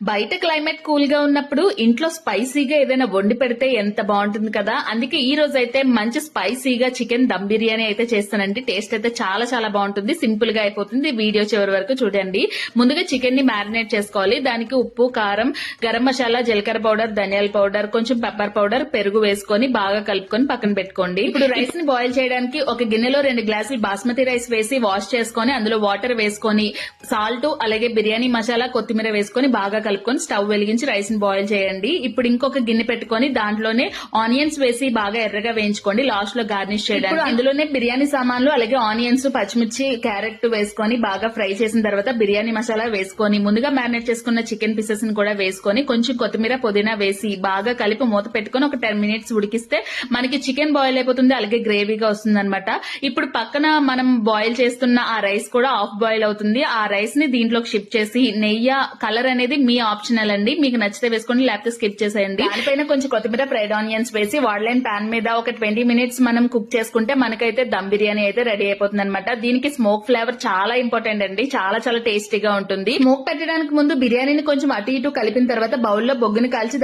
బయట climate cool గా ఉన్నప్పుడు ఇంట్లో స్పైసీగా ఏదైనా వండి పెడితే ఎంత బాగుంటుంది కదా. అందుకే ఈ రోజు అయితే మంచి స్పైసీగా చికెన్ దమ్ బిర్యానీ అయితే చేస్తానండి. టేస్ట్ అయితే చాలా చాలా బాగుంటుంది, సింపుల్ గా అయిపోతుంది. వీడియో చివరి వరకు చూడండి. ముందుగా చికెన్ ని మ్యారినేట్ చేసుకోవాలి. దానికి ఉప్పు, కారం, గరం మసాలా, జీలకర్ర పౌడర్, ధనియాల పౌడర్, కొంచెం పెప్పర్ పౌడర్, పెరుగు వేసుకొని బాగా కలుపుకొని పక్కన పెట్టుకోండి. ఇప్పుడు రైస్ ని బాయిల్ చేయడానికి ఒక గిన్నెలో 2 గ్లాసులు బాస్మతి రైస్ వేసి వాష్ చేసుకొని అందులో వాటర్ వేసుకొని సాల్ట్ అలాగే బిర్యానీ మసాలా, కొత్తిమీర వేసుకొని బాగా కలుపుకొని స్టవ్ వెలిగించి రైస్ ని బాయిల్ చేయండి. ఇప్పుడు ఇంకొక గిన్నె పెట్టుకొని దాంట్లోనే ఆనియన్స్ వేసి బాగా ఎర్రగా వేయించుకోండి లాస్ట్ లో గార్నిష్ చేయడానికి. అందులోనే బిర్యానీ సామాన్లు అలాగే ఆనియన్స్, పచ్చిమిర్చి, క్యారెట్ వేసుకొని బాగా ఫ్రై చేసిన తర్వాత బిర్యానీ మసాలా వేసుకొని ముందుగా మ్యారినేట్ చేసుకున్న చికెన్ పీసెస్ ని కూడా వేసుకొని కొంచెం కొత్తిమీర, పుదీనా వేసి బాగా కలిపి మూత పెట్టుకొని ఒక 10 మినిట్స్ ఉడికిస్తే మనకి చికెన్ బాయిల్ అయిపోతుంది, అలాగే గ్రేవీగా వస్తుంది అనమాట. ఇప్పుడు పక్కన మనం బాయిల్ చేస్తున్న ఆ రైస్ కూడా హాఫ్ బాయిల్ అవుతుంది. ఆ రైస్ ని దీంట్లోకి షిఫ్ట్ చేసి నెయ్యి, కలర్ అనేది మీ ఆప్షనల్ అండి, మీకు నచ్చితే వేసుకోండి లేకపోతే స్కిప్ చేసేయండి. దానిపైన కొంచెం కొత్తిమీర, ఫ్రైడ్ ఆనియన్స్ వేసి వాడలేని పాన్ మీద ఒక 20 మినిట్స్ మనం కుక్ చేసుకుంటే మనకైతే దమ్ బిర్యానీ అయితే రెడీ అయిపోతుంది అనమాట. దీనికి స్మోక్ ఫ్లేవర్ చాలా ఇంపార్టెంట్ అండి, చాలా చాలా టేస్టీగా ఉంటుంది. స్మోక్ పెట్టడానికి ముందు బిర్యానీని కొంచెం అటు ఇటు కలిపిన తర్వాత బౌల్లో బొగ్గుని కాల్చి